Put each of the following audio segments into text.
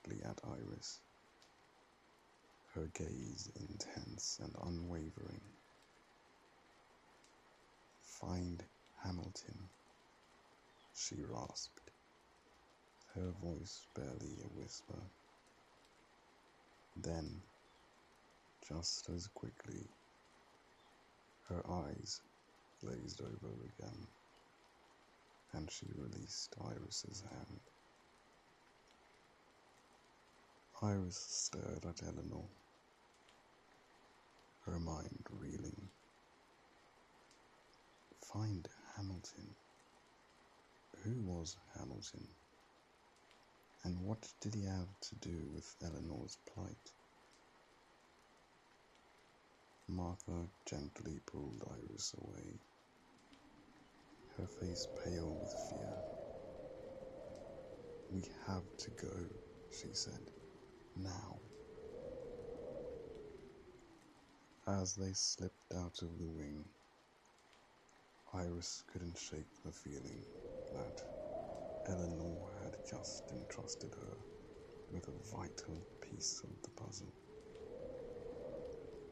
directly at Iris, her gaze intense and unwavering. "Find Hamilton," she rasped, her voice barely a whisper. Then, just as quickly, her eyes glazed over again, and she released Iris's hand. Iris stared at Eleanor, her mind reeling. Find Hamilton? Who was Hamilton? And what did he have to do with Eleanor's plight? Martha gently pulled Iris away, her face pale with fear. "We have to go," she said. "Now." As they slipped out of the wing, Iris couldn't shake the feeling that Eleanor had just entrusted her with a vital piece of the puzzle.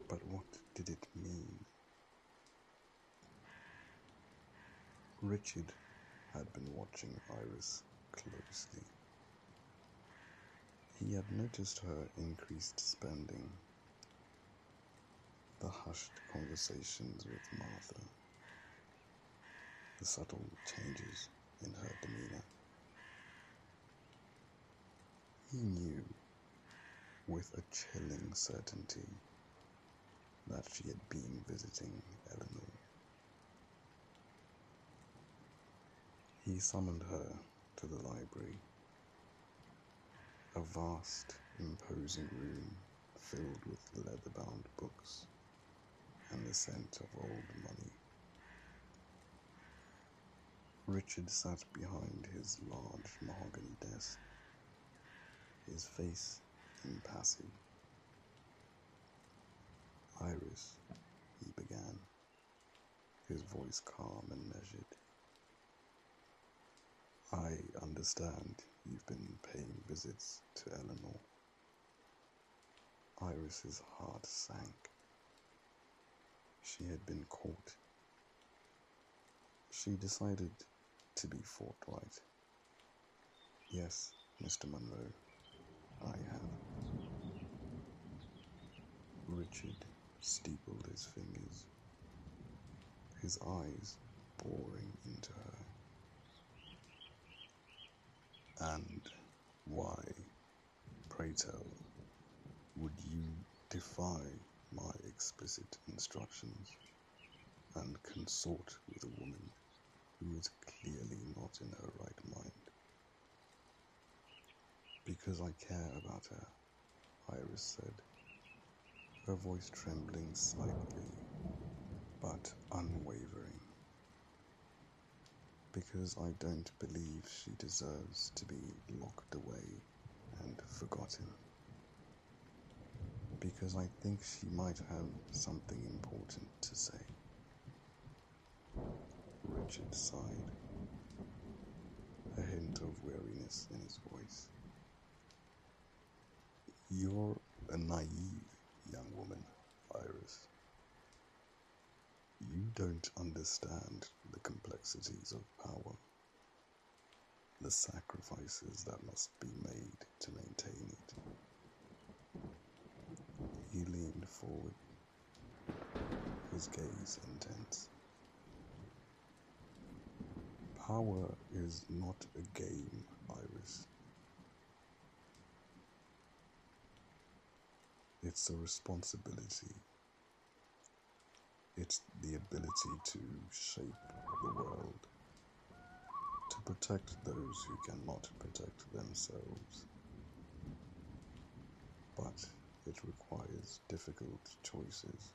But what did it mean? Richard had been watching Iris closely. He had noticed her increased spending, the hushed conversations with Martha, the subtle changes in her demeanor. He knew, with a chilling certainty, that she had been visiting Eleanor. He summoned her to the library, a vast, imposing room filled with leather-bound books and the scent of old money. Richard sat behind his large mahogany desk, his face impassive. "Iris," he began, his voice calm and measured. "I understand you've been paying visits to Eleanor." Iris's heart sank. She had been caught. She decided to be forthright. "Yes, Mr. Monroe, I have." Richard steepled his fingers, his eyes boring into her. "And why, pray tell, would you defy my explicit instructions and consort with a woman who is clearly not in her right mind?" "Because I care about her," Iris said, her voice trembling slightly, but unwavering. "Because I don't believe she deserves to be locked away and forgotten. Because I think she might have something important to say." Richard sighed, a hint of weariness in his voice. "You're a naive young woman, Iris. You don't understand the complexities of power, the sacrifices that must be made to maintain it." He leaned forward, his gaze intense. "Power is not a game, Iris. It's a responsibility. It's the ability to shape the world, to protect those who cannot protect themselves. But it requires difficult choices.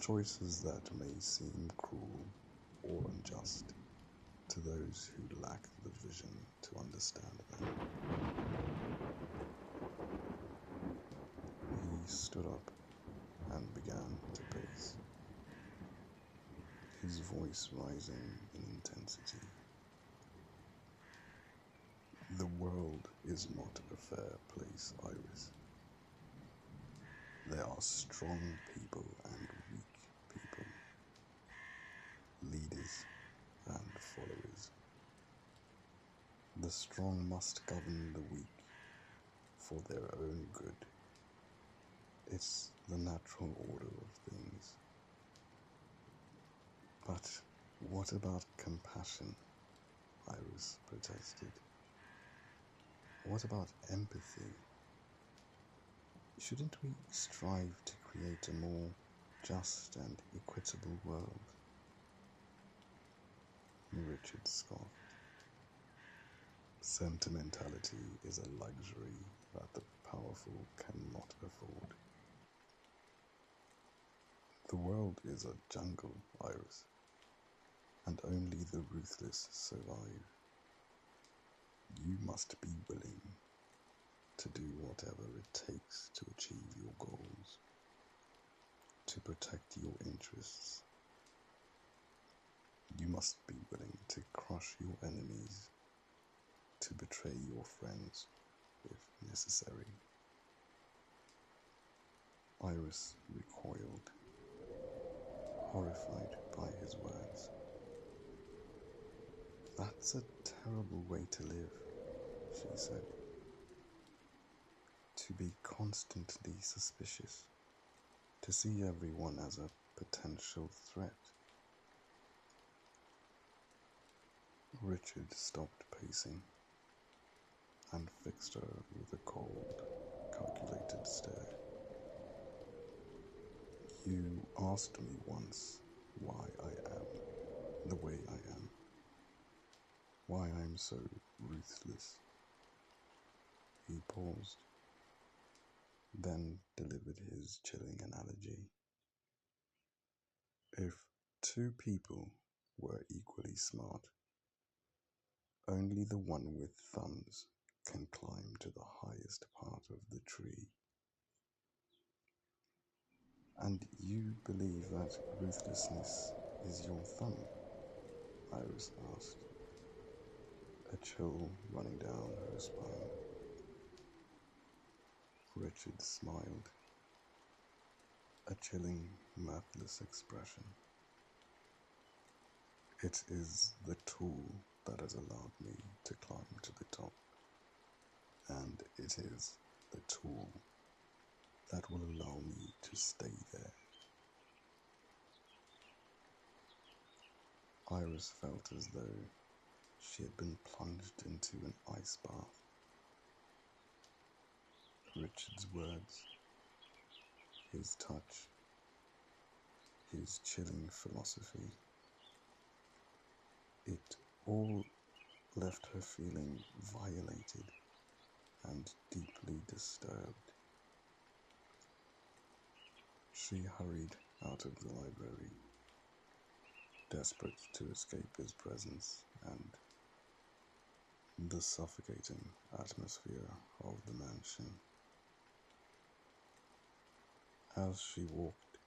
Choices that may seem cruel or unjust to those who lack the vision to understand them." He stood up and began to pace, his voice rising in intensity. world is not a fair place, Iris. There are strong people and weak people, leaders and followers. The strong must govern the weak for their own good. It's the natural order of things. But what about compassion? Iris protested. What about empathy? Shouldn't we strive to create a more just and equitable world? Richard scoffed. Sentimentality is a luxury that the powerful cannot afford. The world is a jungle, Iris, and only the ruthless survive. You must be willing to do whatever it takes to achieve your goals, to protect your interests. You must be willing to crush your enemies, to betray your friends if necessary. Iris recoiled, horrified by his words. That's a terrible way to live, she said. To be constantly suspicious, to see everyone as a potential threat. Richard stopped pacing and fixed her with a cold, calculated stare. You asked me once why I am the way I am, why I'm so ruthless. He paused, then delivered his chilling analogy. If two people were equally smart, only the one with thumbs can climb to the highest part of the tree. And you believe that ruthlessness is your thumb? Iris asked, a chill running down her spine. Richard smiled, a chilling, mirthless expression. It is the tool that has allowed me to climb to the top, and it is the tool that will allow me to stay there. Iris felt as though she had been plunged into an ice bath. Richard's words, his touch, his chilling philosophy, it all left her feeling violated and deeply disturbed. She hurried out of the library, desperate to escape his presence and the suffocating atmosphere of the mansion. As she walked,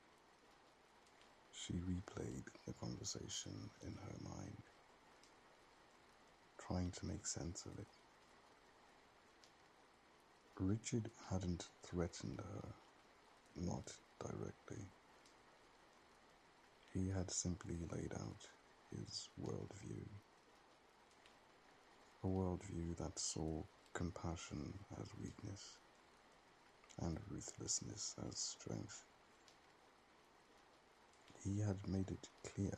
she replayed the conversation in her mind, trying to make sense of it. Richard hadn't threatened her, not directly. He had simply laid out his worldview, a worldview that saw compassion as weakness and ruthlessness as strength. He had made it clear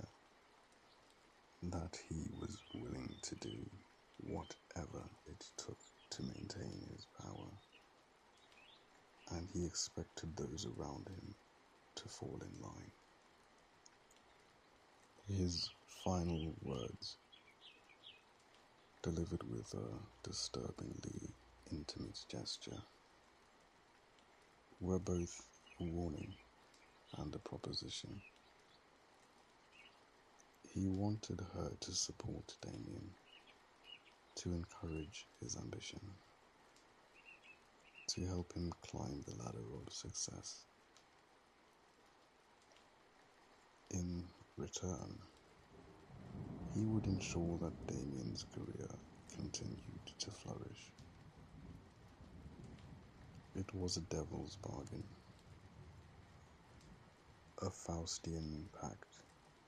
that he was willing to do whatever it took to maintain his power, and he expected those around him to fall in line. His final words, delivered with a disturbingly intimate gesture, were both a warning and a proposition. He wanted her to support Damien, to encourage his ambition, to help him climb the ladder of success. In return, he would ensure that Damien's career continued to flourish. It was a devil's bargain, a Faustian pact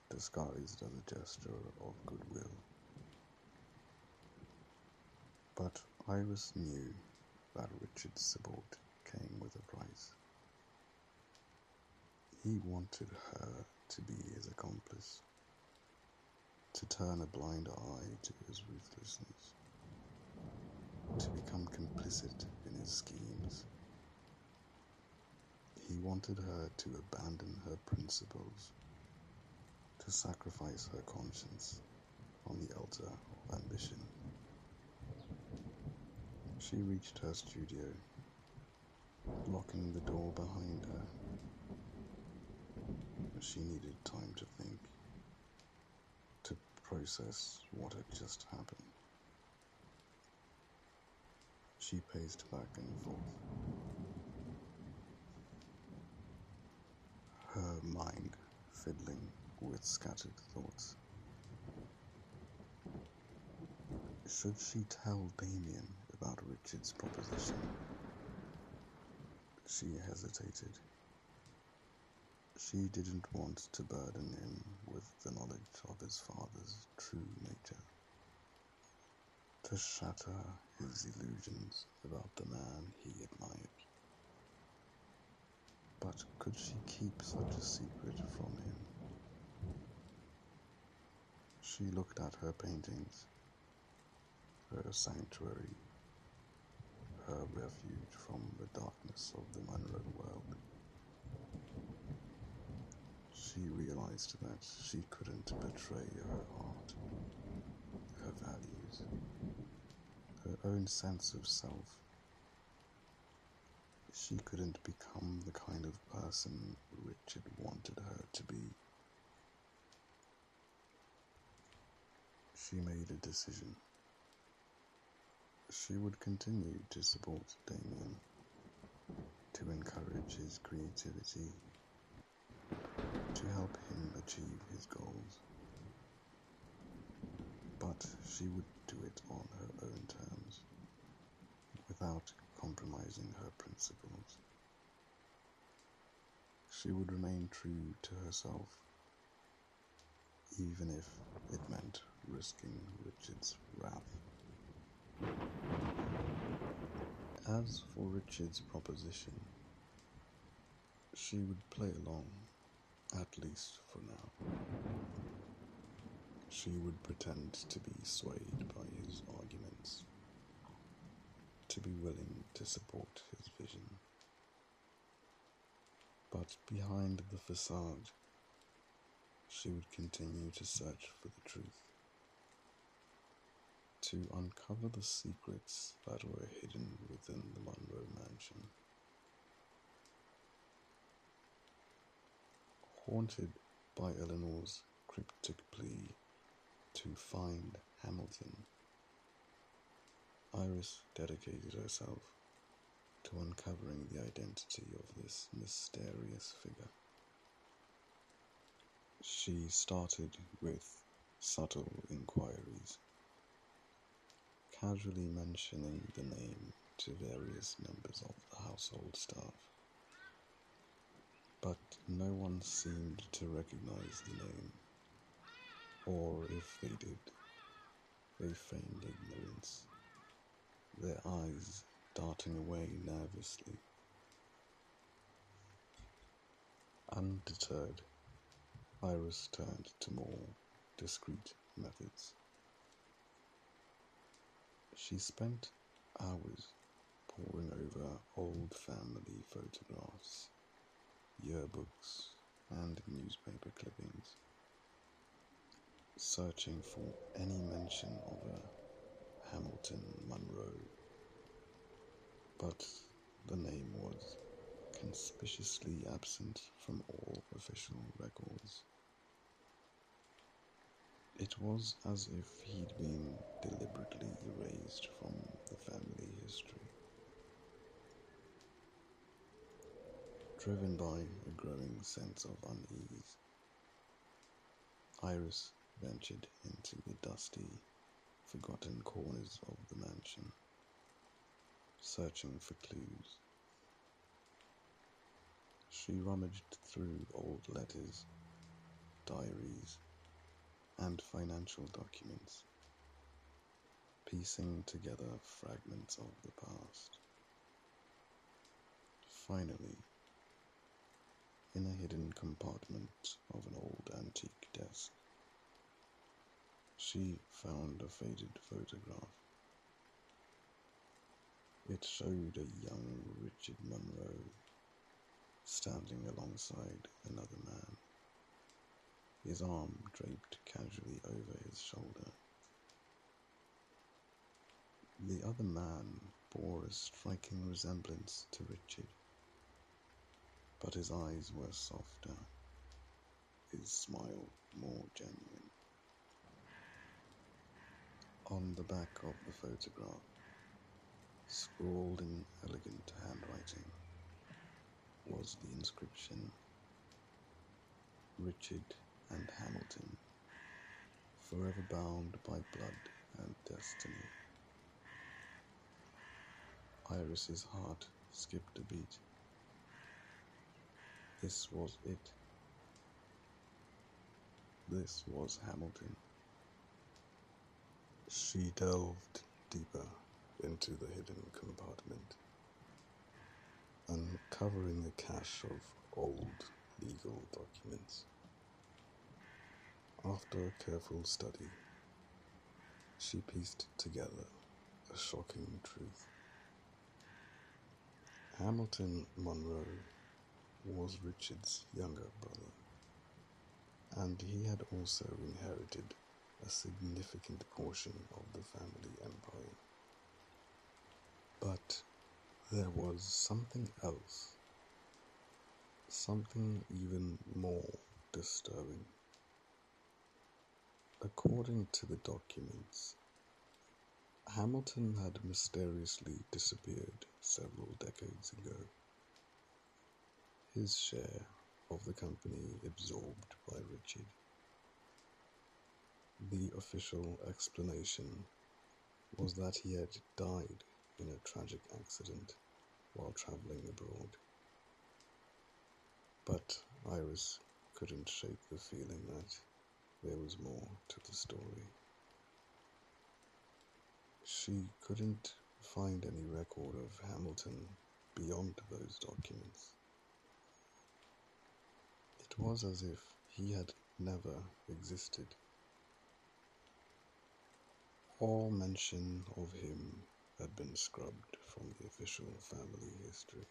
disguised as a gesture of goodwill. But Iris knew that Richard's support came with a price. He wanted her to be his accomplice, to turn a blind eye to his ruthlessness, to become complicit in his schemes. He wanted her to abandon her principles, to sacrifice her conscience on the altar of ambition. She reached her studio, locking the door behind her. She needed time to think, to process what had just happened. She paced back and forth, her mind fiddling with scattered thoughts. Should she tell Damien about Richard's proposition? She hesitated. She didn't want to burden him with the knowledge of his father's true nature, to shatter his illusions about the man he admired. But could she keep such a secret from him? She looked at her paintings, her sanctuary, her refuge from the darkness of the Monroe world. She realized that she couldn't betray her heart, her values, her own sense of self. She couldn't become the kind of person Richard wanted her to be. She made a decision. She would continue to support Damien, to encourage his creativity, to help him achieve his goals. But she would do it on her own terms, without compromising her principles. She would remain true to herself, even if it meant risking Richard's wrath. As for Richard's proposition, she would play along, at least for now. She would pretend to be swayed by his arguments, to be willing to support his vision. But behind the facade, she would continue to search for the truth, to uncover the secrets that were hidden within the Monroe mansion. Haunted by Eleanor's cryptic plea to find Hamilton, Iris dedicated herself to uncovering the identity of this mysterious figure. She started with subtle inquiries, casually mentioning the name to various members of the household staff. But no one seemed to recognize the name, or if they did, they feigned ignorance, their eyes darting away nervously. Undeterred, Iris turned to more discreet methods. She spent hours poring over old family photographs, yearbooks, and newspaper clippings, searching for any mention of a Hamilton Monroe. But the name was conspicuously absent from all official records. It was as if he'd been deliberately erased from the family history. Driven by a growing sense of unease, Iris ventured into the dusty, forgotten corners of the mansion, searching for clues. She rummaged through old letters, diaries, and financial documents, piecing together fragments of the past. Finally, in a hidden compartment of an old antique desk, she found a faded photograph. It showed a young Richard Monroe standing alongside another man, his arm draped casually over his shoulder. The other man bore a striking resemblance to Richard, but his eyes were softer, his smile more genuine. On the back of the photograph, scrawled in elegant handwriting, was the inscription, "Richard and Hamilton, forever bound by blood and destiny." Iris's heart skipped a beat. This was it. This was Hamilton. She delved deeper into the hidden compartment, uncovering a cache of old legal documents. After a careful study, she pieced together a shocking truth. Hamilton Monroe was Richard's younger brother, and he had also inherited a significant portion of the family empire. But there was something else, something even more disturbing. According to the documents, Hamilton had mysteriously disappeared several decades ago, his share of the company absorbed by Richard. The official explanation was that he had died in a tragic accident while traveling abroad. But Iris couldn't shake the feeling that there was more to the story. She couldn't find any record of Hamilton beyond those documents. It was as if he had never existed. All mention of him had been scrubbed from the official family history,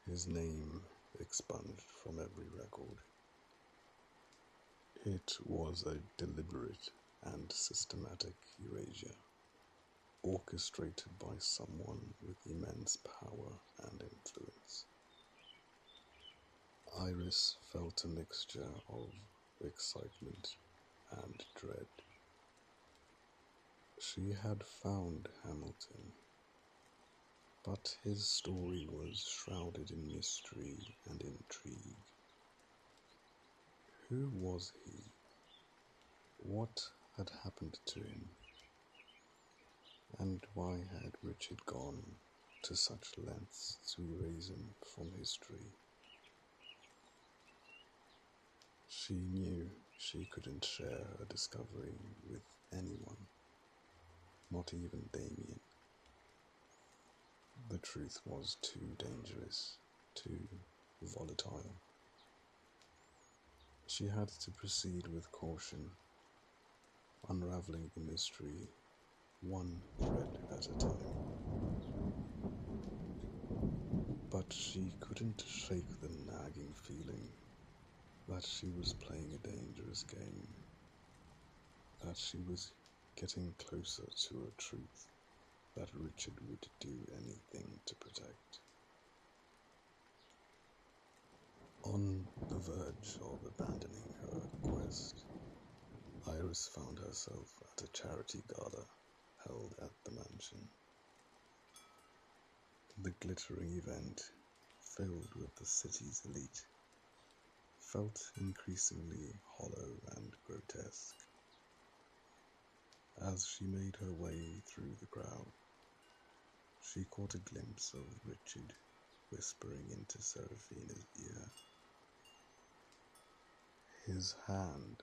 his name expunged from every record. It was a deliberate and systematic erasure, orchestrated by someone with immense power and influence. Iris felt a mixture of excitement and dread. She had found Hamilton, but his story was shrouded in mystery and intrigue. Who was he? What had happened to him? And why had Richard gone to such lengths to erase him from history? She knew she couldn't share her discovery with anyone, not even Damien. The truth was too dangerous, too volatile. She had to proceed with caution, unraveling the mystery one thread at a time. But she couldn't shake the nagging feeling that she was playing a dangerous game, that she was getting closer to a truth that Richard would do anything to protect. On the verge of abandoning her quest, Iris found herself at a charity gala held at the mansion. The glittering event, filled with the city's elite, felt increasingly hollow and grotesque. As she made her way through the crowd, she caught a glimpse of Richard whispering into Seraphina's ear, his hand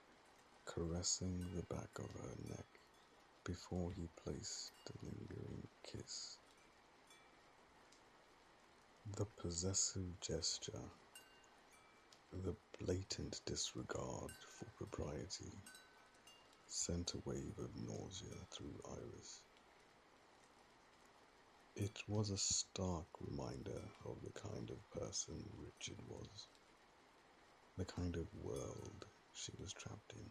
caressing the back of her neck before he placed a lingering kiss. The possessive gesture, the blatant disregard for propriety, sent a wave of nausea through Iris. It was a stark reminder of the kind of person Richard was, the kind of world she was trapped in.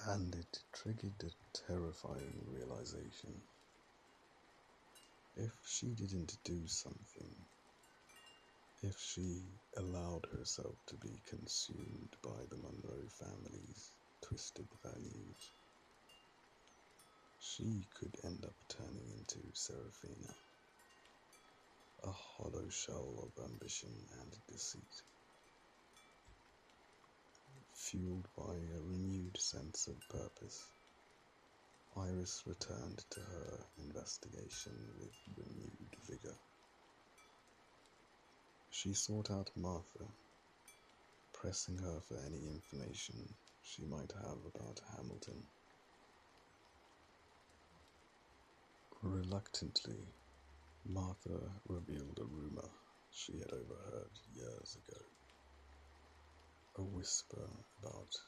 And it triggered a terrifying realization. If she didn't do something, if she allowed herself to be consumed by the Monroe family's twisted values, she could end up turning into Seraphina, a hollow shell of ambition and deceit. Fueled by a renewed sense of purpose, Iris returned to her investigation with renewed vigor. She sought out Martha, pressing her for any information she might have about Hamilton. Reluctantly, Martha revealed a rumor she had overheard years ago. A whisper about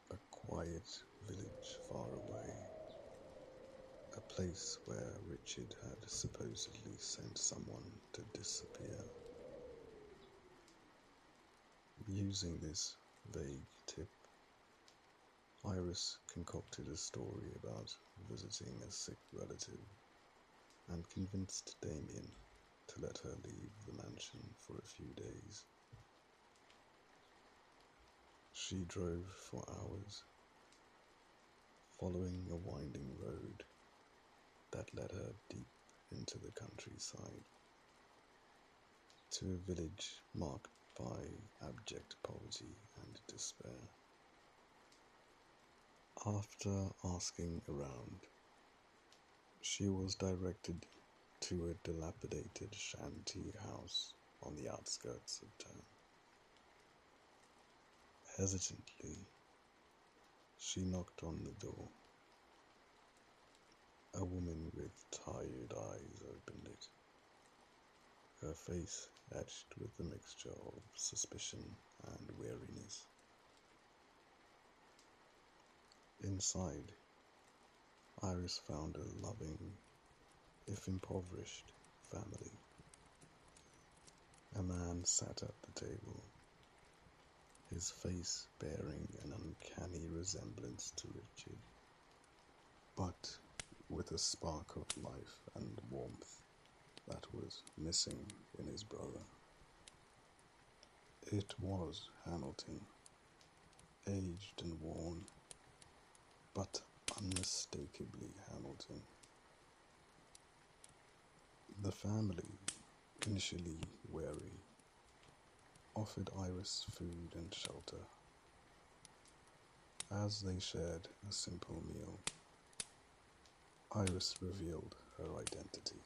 a quiet village far away, a place where Richard had supposedly sent someone to disappear. Using this vague tip, Iris concocted a story about visiting a sick relative and convinced Damien to let her leave the mansion for a few days. She drove for hours, following a winding road that led her deep into the countryside, to a village marked by abject poverty and despair. After asking around, she was directed to a dilapidated shanty house on the outskirts of town. Hesitantly, she knocked on the door. A woman with tired eyes opened it, her face etched with a mixture of suspicion and weariness. Inside, Iris found a loving, if impoverished, family. A man sat at the table, his face bearing an uncanny resemblance to Richard, but with a spark of life and warmth that was missing in his brother. It was Hamilton, aged and worn, but unmistakably Hamilton. The family, initially wary, offered Iris food and shelter. As they shared a simple meal, Iris revealed her identity,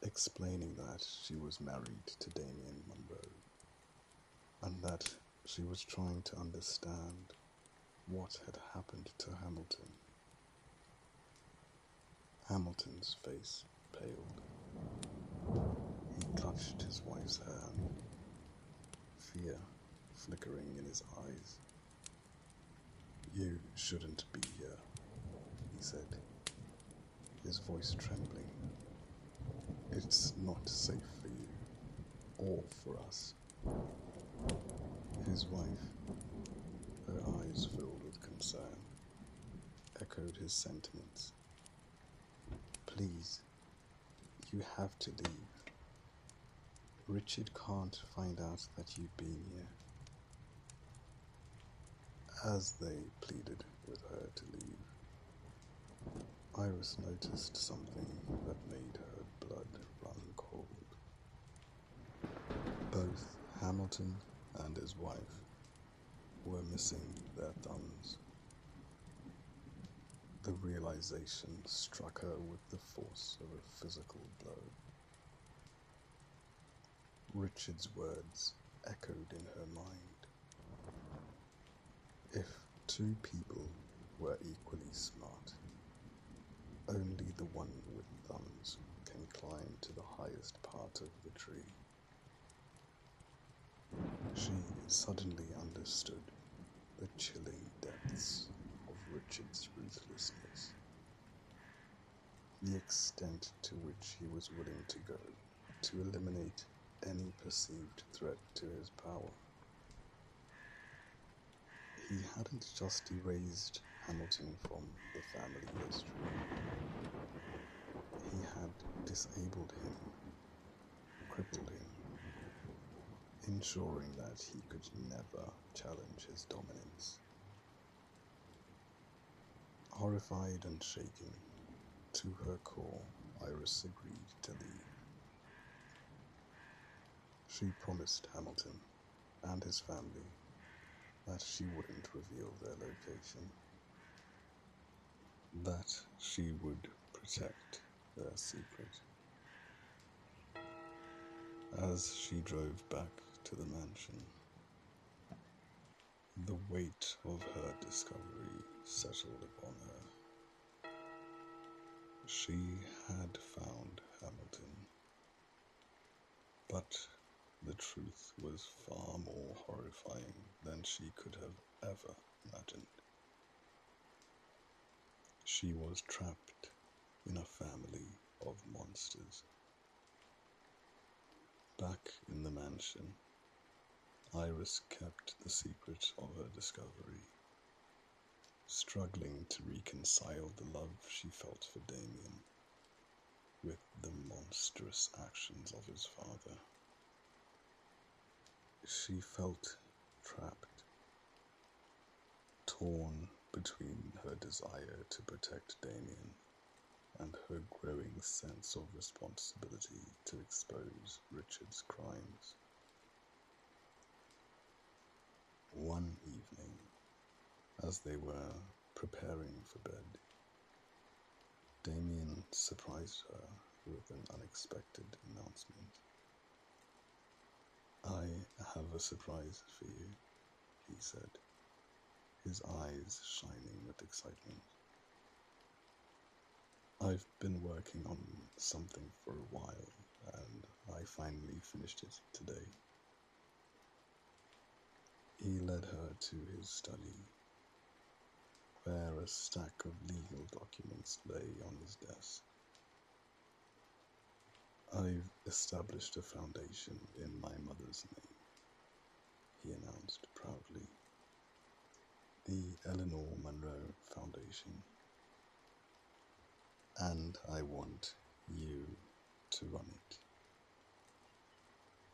explaining that she was married to Damien Monroe, and that she was trying to understand what had happened to Hamilton. Hamilton's face paled. He clutched his wife's hand, fear flickering in his eyes. "You shouldn't be here," he said, his voice trembling. "It's not safe for you, or for us." His wife, her eyes filled with concern, echoed his sentiments. "Please, you have to leave. Richard can't find out that you've been here." As they pleaded with her to leave, Iris noticed something that made her blood run cold. Both Hamilton and his wife were missing their thumbs. The realization struck her with the force of a physical blow. Richard's words echoed in her mind. If two people were equally smart, only the one with thumbs can climb to the highest part of the tree. She suddenly understood the chilling depths of Richard's ruthlessness, the extent to which he was willing to go to eliminate any perceived threat to his power. He hadn't just erased Hamilton from the family history. He had disabled him, crippled him, ensuring that he could never challenge his dominance. Horrified and shaken to her core, Iris agreed to leave. She promised Hamilton and his family that she wouldn't reveal their location, that she would protect their secret. As she drove back to the mansion, the weight of her discovery settled upon her. She had found Hamilton, but the truth was far more horrifying than she could have ever imagined. She was trapped in a family of monsters. Back in the mansion, Iris kept the secret of her discovery, struggling to reconcile the love she felt for Damien with the monstrous actions of his father. She felt trapped, torn between her desire to protect Damien and her growing sense of responsibility to expose Richard's crimes. One evening, as they were preparing for bed, Damien surprised her with an unexpected announcement. "I have a surprise for you," he said, his eyes shining with excitement. "I've been working on something for a while, and I finally finished it today." He led her to his study, where a stack of legal documents lay on his desk. "I've established a foundation in my mother's name," he announced proudly. "The Eleanor Monroe Foundation. And I want you to run it."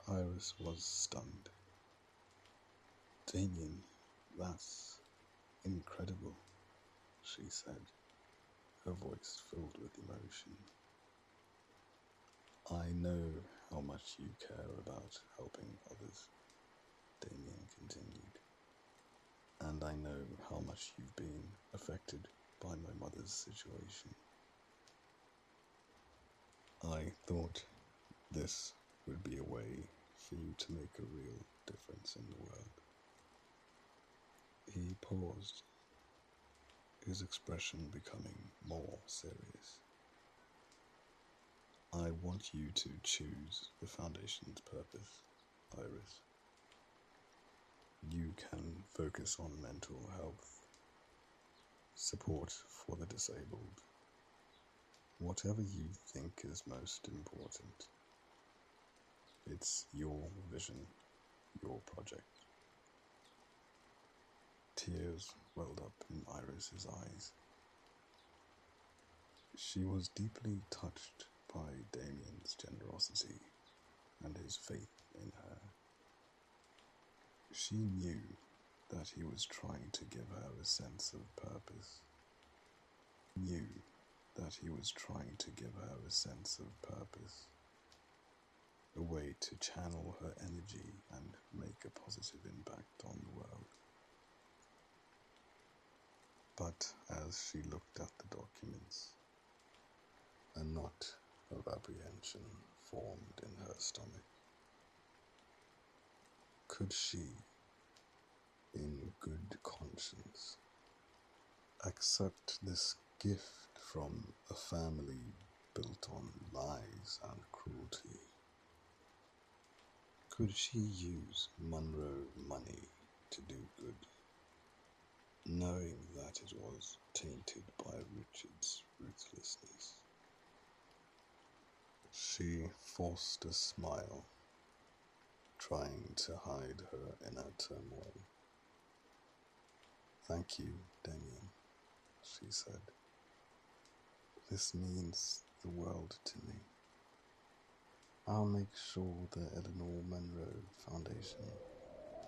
Iris was stunned. "Damien, that's incredible," she said, her voice filled with emotion. "I know how much you care about helping others," Damien continued, "and I know how much you've been affected by my mother's situation. I thought this would be a way for you to make a real difference in the world." He paused, his expression becoming more serious. "I want you to choose the Foundation's purpose, Iris. You can focus on mental health, support for the disabled, whatever you think is most important. It's your vision, your project." Tears welled up in Iris's eyes. She was deeply touched by Damien's generosity and his faith in her. She knew that he was trying to give her a sense of purpose. A way to channel her energy and make a positive impact on the world. But as she looked at the documents, a knot of apprehension formed in her stomach. Could she, in good conscience, accept this gift from a family built on lies and cruelty? Could she use Monroe money to do good, knowing that it was tainted by Richard's ruthlessness? She forced a smile, trying to hide her inner turmoil. "Thank you, Damien," she said. "This means the world to me. I'll make sure the Eleanor Monroe Foundation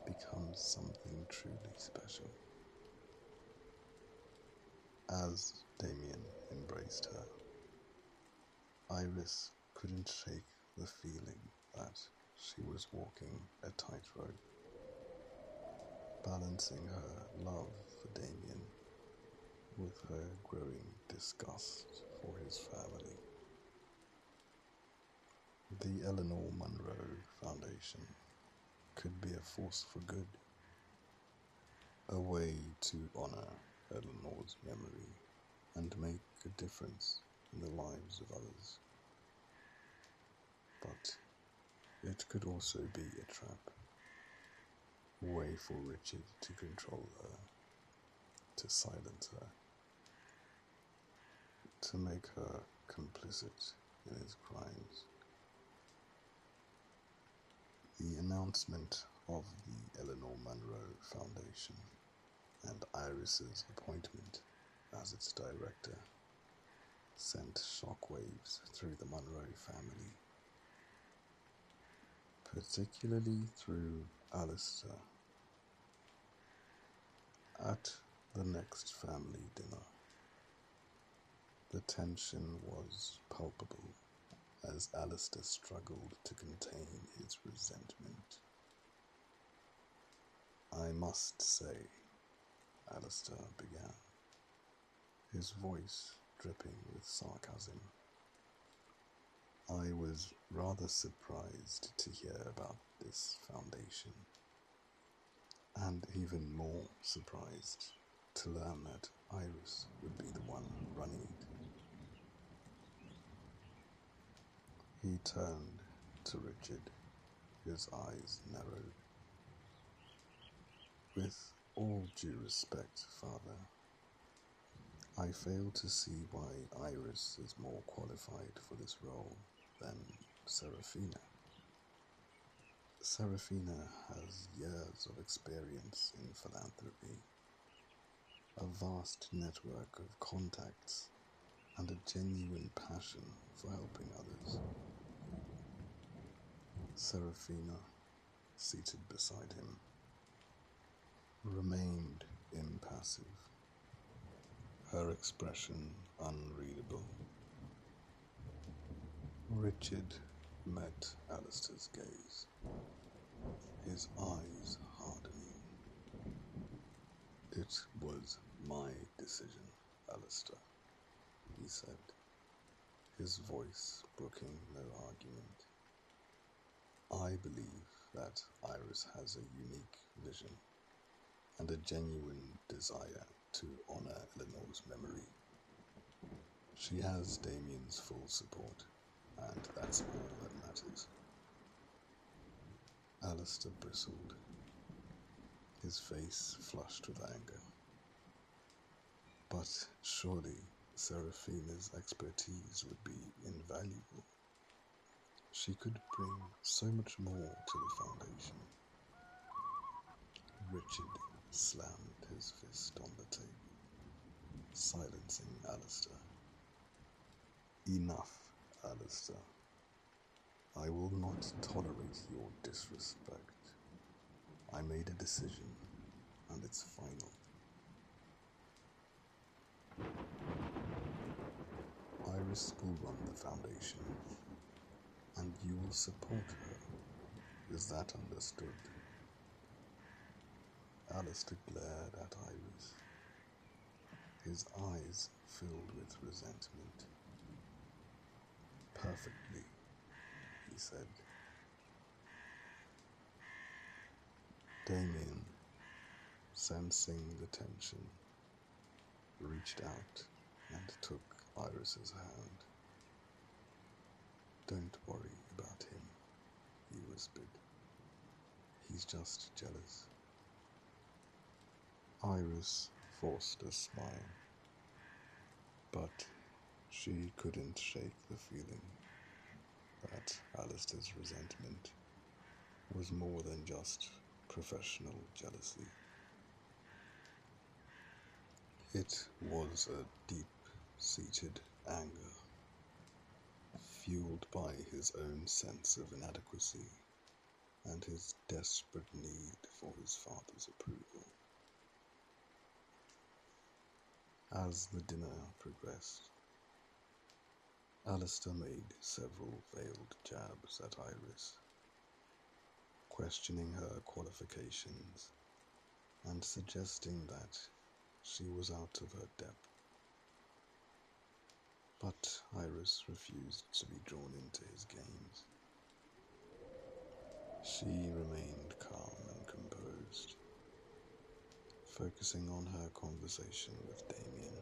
becomes something truly special." As Damien embraced her, Iris couldn't shake the feeling that she was walking a tightrope, balancing her love for Damien with her growing disgust for his family. The Eleanor Monroe Foundation could be a force for good, a way to honor Eleanor's memory and make a difference in the lives of others. But it could also be a trap, a way for Richard to control her, to silence her, to make her complicit in his crimes. The announcement of the Eleanor Monroe Foundation and Iris's appointment as its director sent shockwaves through the Monroe family, particularly through Alistair. At the next family dinner, the tension was palpable as Alistair struggled to contain his resentment. "I must say," Alistair began, his voice dripping with sarcasm, "I was rather surprised to hear about this foundation, and even more surprised to learn that Iris would be the one running it." He turned to Richard, his eyes narrowed. "With all due respect, Father, I fail to see why Iris is more qualified for this role than Serafina. Serafina has years of experience in philanthropy, a vast network of contacts, and a genuine passion for helping others." Serafina, seated beside him, remained impassive, her expression unreadable. Richard met Alistair's gaze, his eyes hardening. "It was my decision, Alistair," he said, his voice brooking no argument. "I believe that Iris has a unique vision and a genuine desire to honor Eleanor's memory. She has Damien's full support, and that's all that matters." Alistair bristled, his face flushed with anger. "But surely Serafina's expertise would be invaluable. She could bring so much more to the Foundation." Richard slammed his fist on the table, silencing Alistair. "Enough, Alistair. I will not tolerate your disrespect. I made a decision, and it's final. Iris will run the Foundation, and you will support her. Is that understood?" Alistair glared at Iris. his eyes filled with resentment. "Perfectly," he said. Damien, sensing the tension, reached out and took Iris's hand. "Don't worry about him," he whispered. "He's just jealous." Iris forced a smile, but she couldn't shake the feeling that Alistair's resentment was more than just professional jealousy. It was a deep-seated anger, fueled by his own sense of inadequacy and his desperate need for his father's approval. As the dinner progressed, Alistair made several veiled jabs at Iris, questioning her qualifications and suggesting that she was out of her depth. But Iris refused to be drawn into his games. She remained calm and composed, focusing on her conversation with Damien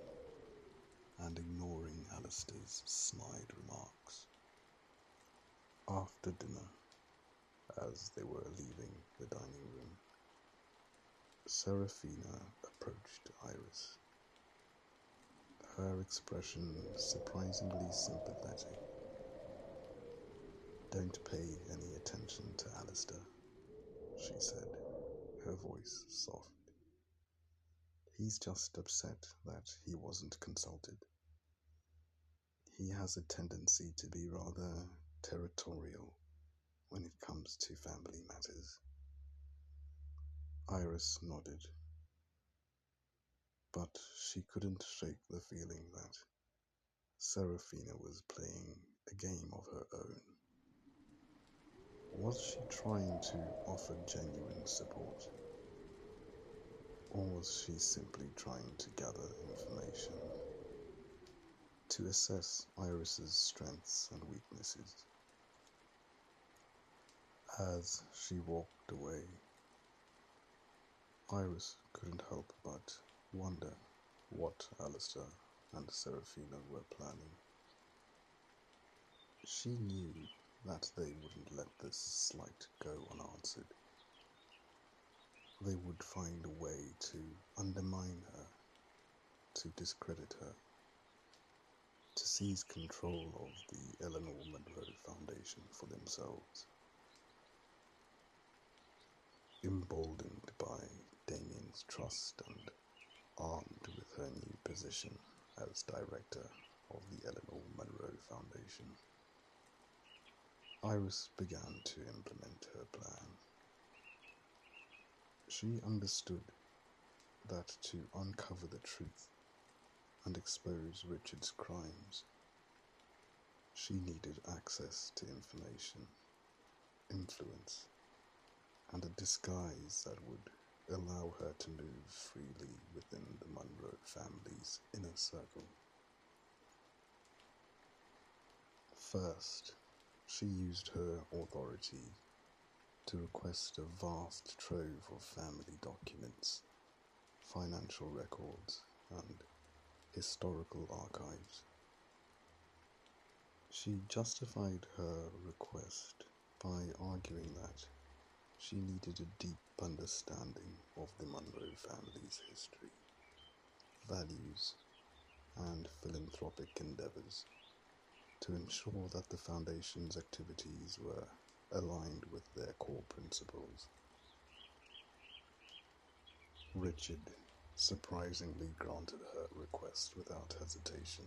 and ignoring Alistair's snide remarks. After dinner, as they were leaving the dining room, Serafina approached Iris, her expression surprisingly sympathetic. "Don't pay any attention to Alistair," she said, her voice soft. "He's just upset that he wasn't consulted. He has a tendency to be rather territorial when it comes to family matters." Iris nodded, but she couldn't shake the feeling that Serafina was playing a game of her own. Was she trying to offer genuine support? Or was she simply trying to gather information to assess Iris's strengths and weaknesses? As she walked away, Iris couldn't help but wonder what Alistair and Serafina were planning. She knew that they wouldn't let this slight go unanswered. They would find a way to undermine her, to discredit her, to seize control of the Eleanor Monroe Foundation for themselves. Emboldened by Damien's trust and armed with her new position as director of the Eleanor Monroe Foundation, Iris began to implement her plan. She understood that to uncover the truth and expose Richard's crimes, she needed access to information, influence, and a disguise that would allow her to move freely within the Monroe family's inner circle. First, she used her authority to request a vast trove of family documents, financial records, and historical archives. She justified her request by arguing that she needed a deep understanding of the Monroe family's history, values, and philanthropic endeavors to ensure that the Foundation's activities were aligned with their core principles. Richard surprisingly granted her request without hesitation.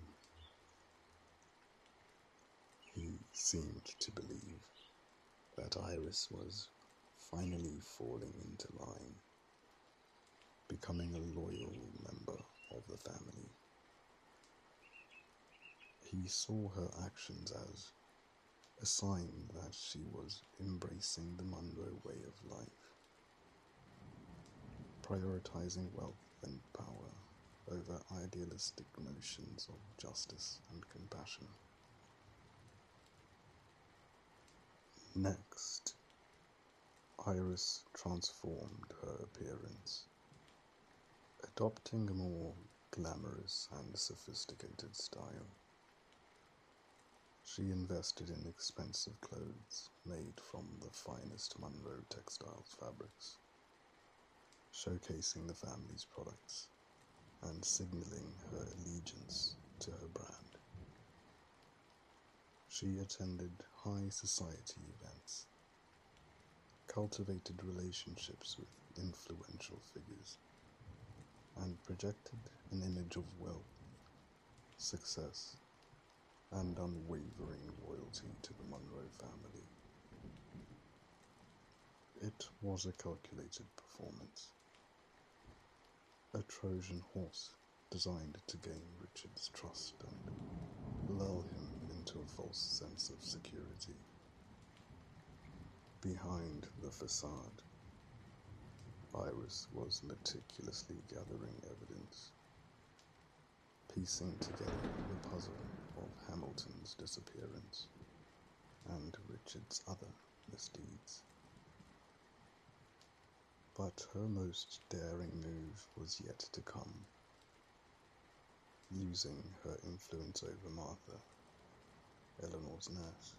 He seemed to believe that Iris was finally falling into line, becoming a loyal member of the family. He saw her actions as a sign that she was embracing the Monroe way of life, prioritizing wealth and power over idealistic notions of justice and compassion. Next, Iris transformed her appearance, adopting a more glamorous and sophisticated style. She invested in expensive clothes made from the finest Monroe textiles fabrics, showcasing the family's products and signaling her allegiance to her brand. She attended high society events, cultivated relationships with influential figures, and projected an image of wealth, success, and unwavering loyalty to the Monroe family. It was a calculated performance, a Trojan horse designed to gain Richard's trust and lull him into a false sense of security. Behind the facade, Iris was meticulously gathering evidence, piecing together the puzzle of Hamilton's disappearance and Richard's other misdeeds. But her most daring move was yet to come. Using her influence over Martha, Eleanor's nurse,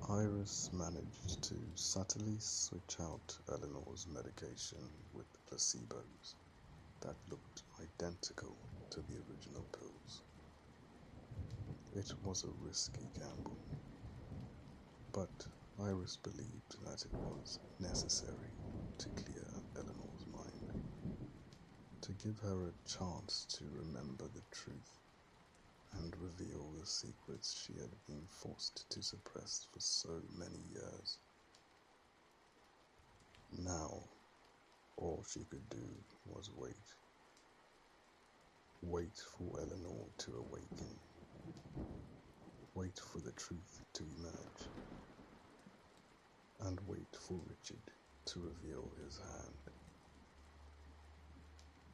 Iris managed to subtly switch out Eleanor's medication with placebos that looked identical to the original pills. It was a risky gamble, but Iris believed that it was necessary to clear Eleanor's mind, to give her a chance to remember the truth and reveal the secrets she had been forced to suppress for so many years. Now, all she could do was wait. Wait for Eleanor to awaken. Wait for the truth to emerge. And wait for Richard to reveal his hand.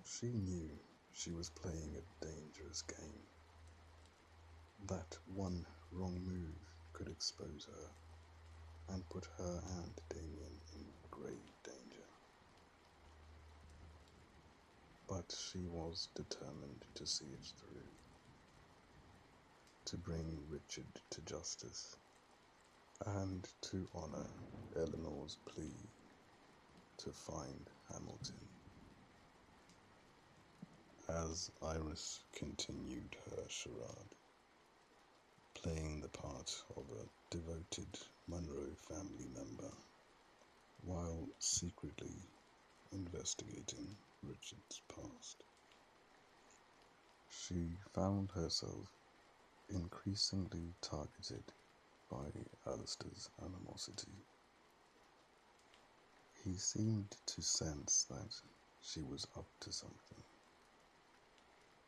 She knew she was playing a dangerous game. That one wrong move could expose her and put her and Damien in grave danger. But she was determined to see it through, to bring Richard to justice, and to honor Eleanor's plea to find Hamilton. As Iris continued her charade, playing the part of a devoted Monroe family member, while secretly investigating Richard's past, she found herself increasingly targeted by Alistair's animosity. He seemed to sense that she was up to something,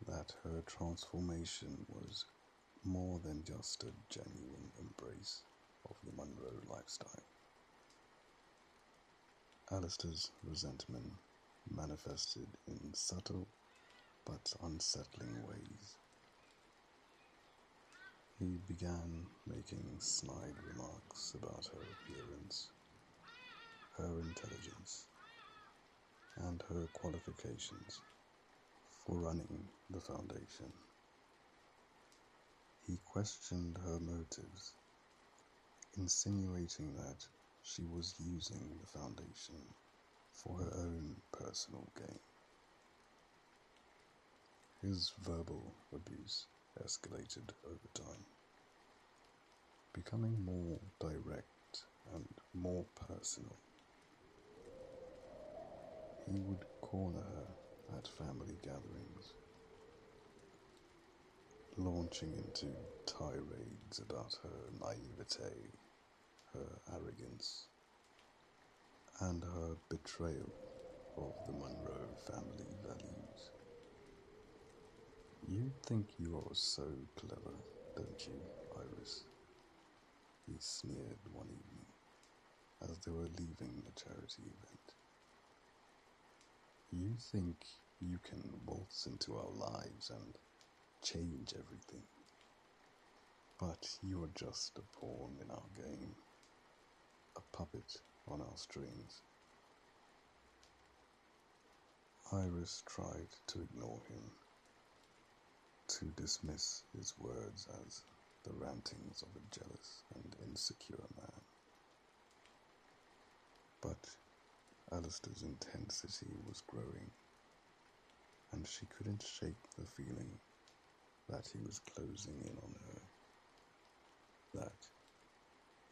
that her transformation was more than just a genuine embrace of the Monroe lifestyle. Alistair's resentment manifested in subtle but unsettling ways. He began making snide remarks about her appearance, her intelligence, and her qualifications for running the Foundation. He questioned her motives, insinuating that she was using the Foundation for her own personal gain. His verbal abuse escalated over time, becoming more direct and more personal. He would corner her at family gatherings, launching into tirades about her naivete, her arrogance, and her betrayal of the Monroe family values. "You think you are so clever, don't you, Iris?" he sneered one evening as they were leaving the charity event. "You think You can waltz into our lives and change everything. But you are just a pawn in our game, a puppet on our strings. Iris tried to ignore him, to dismiss his words as the rantings of a jealous and insecure man. But Alistair's intensity was growing, and she couldn't shake the feeling that he was closing in on her, that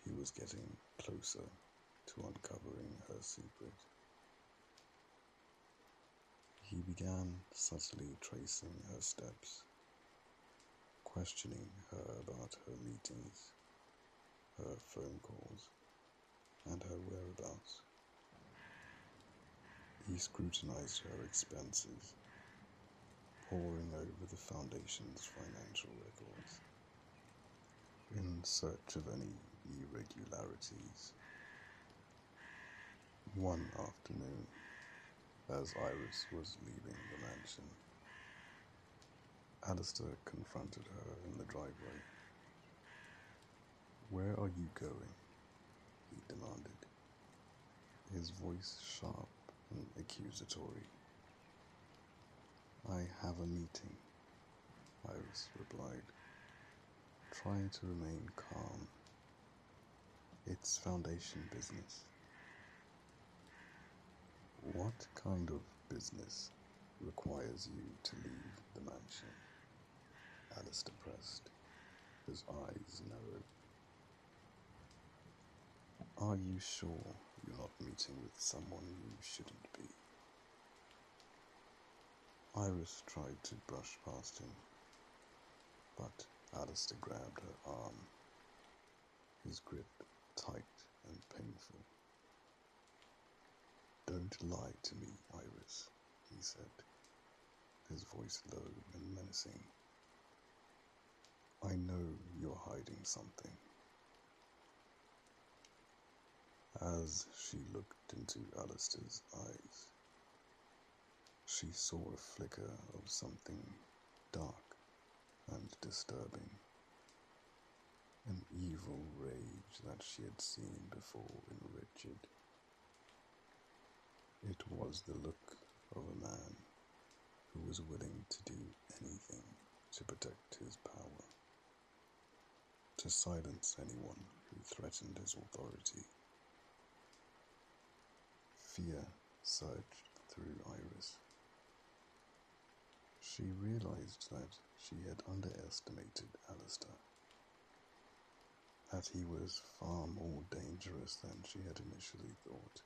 he was getting closer to uncovering her secret. He began subtly tracing her steps, questioning her about her meetings, her phone calls, and her whereabouts. He scrutinized her expenses, poring over the Foundation's financial records, in search of any irregularities. One afternoon, as Iris was leaving the mansion, Alistair confronted her in the driveway. "Where are you going?" he demanded, his voice sharp and accusatory. "I have a meeting," Iris replied, trying to remain calm. "It's Foundation business." "What kind of business requires you to leave the mansion?" Alistair pressed, his eyes narrowed. "Are you sure you're not meeting with someone you shouldn't be?" Iris tried to brush past him, but Alistair grabbed her arm, his grip tight and painful. "Don't lie to me, Iris," he said, his voice low and menacing. "I know you're hiding something." As she looked into Alistair's eyes, she saw a flicker of something dark and disturbing, an evil rage that she had seen before in Richard. It was the look of a man who was willing to do anything to protect his power, to silence anyone who threatened his authority. Fear surged through Iris. She realized that she had underestimated Alistair, that he was far more dangerous than she had initially thought.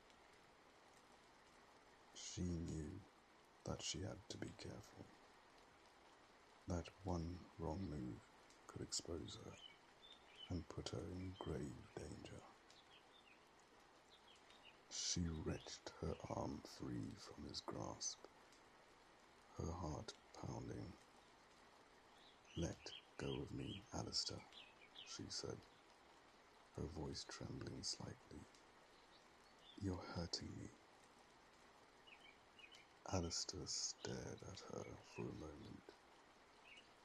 She knew that she had to be careful, that one wrong move could expose her and put her in grave danger. She wrenched her arm free from his grasp, her heart pounding. "Let go of me, Alistair," she said, her voice trembling slightly. "You're hurting me." Alistair stared at her for a moment,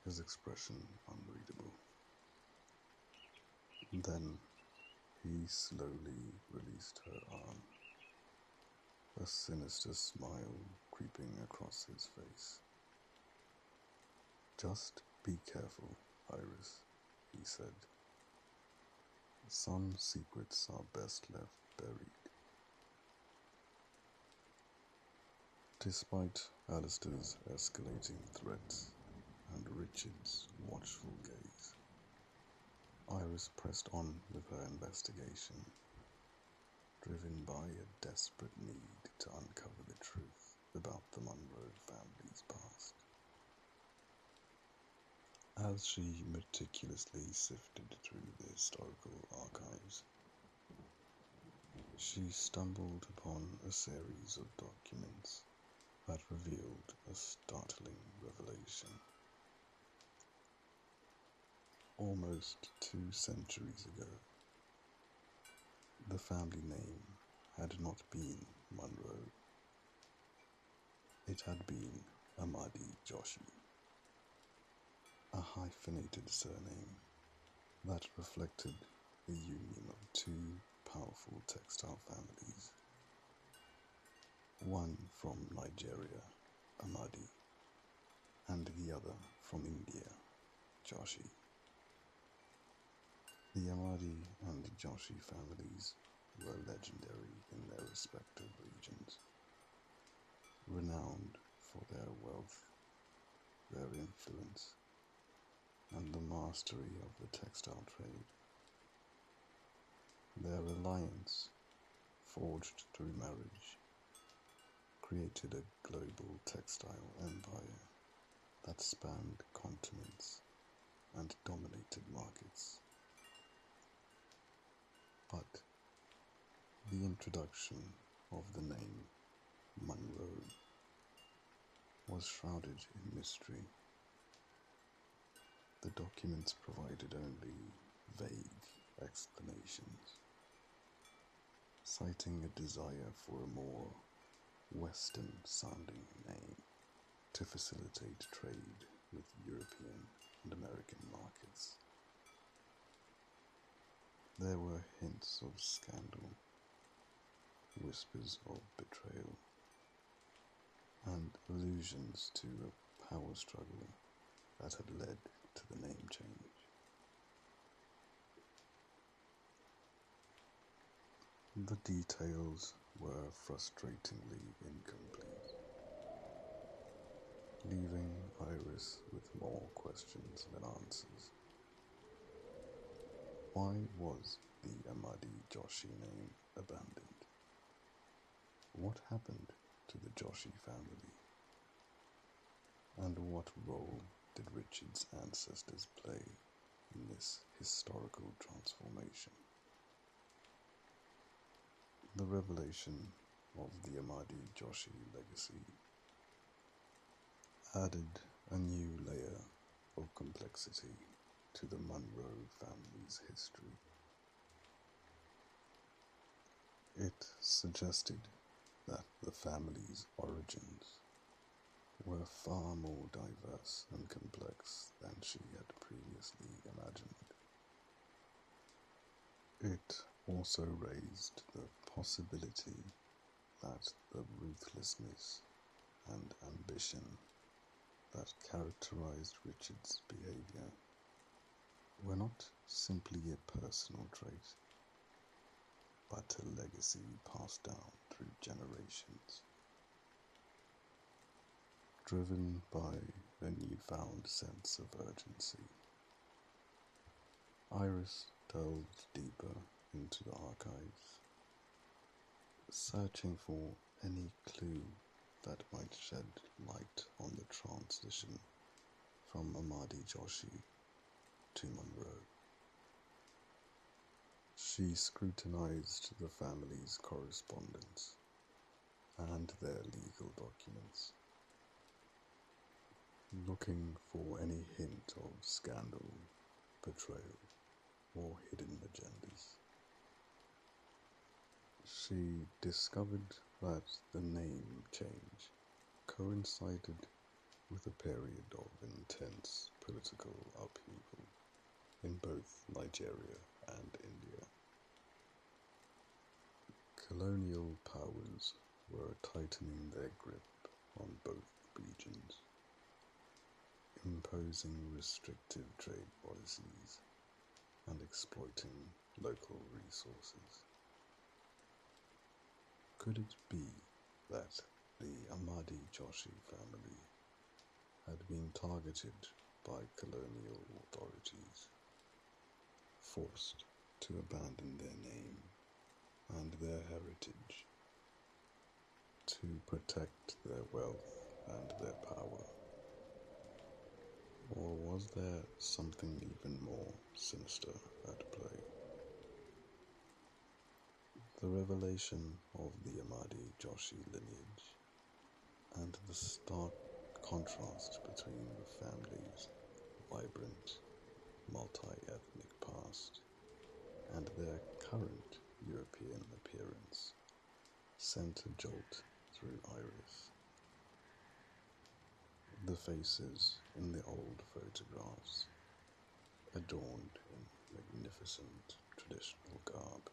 his expression unreadable. Then he slowly released her arm, a sinister smile creeping across his face. "Just be careful, Iris," he said. "Some secrets are best left buried." Despite Alistair's escalating threats and Richard's watchful gaze, Iris pressed on with her investigation, driven by a desperate need to uncover the truth about the Monroe family's past. As she meticulously sifted through the historical archives, she stumbled upon a series of documents that revealed a startling revelation. Almost 2 centuries ago, the family name had not been Monroe. It had been Amadi Joshi, a hyphenated surname that reflected the union of two powerful textile families, one from Nigeria, Amadi, and the other from India, Joshi. The Amadi and Joshi families were legendary in their respective regions, renowned for their wealth, their influence, and the mastery of the textile trade. Their alliance, forged through marriage, created a global textile empire that spanned continents and dominated markets. But the introduction of the name Monroe was shrouded in mystery. The documents provided only vague explanations, citing a desire for a more Western-sounding name to facilitate trade with European and American markets. There were hints of scandal, whispers of betrayal, and allusions to a power struggle that had led to the name change. The details were frustratingly incomplete, leaving Iris with more questions than answers. Why was the Amadi Joshi name abandoned? What happened to the Joshi family? And what role did Richard's ancestors play in this historical transformation? The revelation of the Amadi Joshi legacy added a new layer of complexity to the Monroe family's history. It suggested that the family's origins were far more diverse and complex than she had previously imagined. It also raised the possibility that the ruthlessness and ambition that characterized Richard's behavior were not simply a personal trait, but a legacy passed down through generations. Driven by a newfound sense of urgency, Iris delved deeper into the archives, searching for any clue that might shed light on the transition from Amadi Joshi to Monroe. She scrutinized the family's correspondence and their legal documents, looking for any hint of scandal, betrayal, or hidden agendas. She discovered that the name change coincided with a period of intense political upheaval in both Nigeria and India. Colonial powers were tightening their grip on both regions, imposing restrictive trade policies and exploiting local resources. Could it be that the Amadi Joshi family had been targeted by colonial authorities, forced to abandon their name and their heritage to protect their wealth and their power? Or was there something even more sinister at play? The revelation of the Amadi Joshi lineage and the stark contrast between the family's vibrant, multi-ethnic past and their current European appearance sent a jolt through Iris. The faces in the old photographs, adorned in magnificent traditional garb,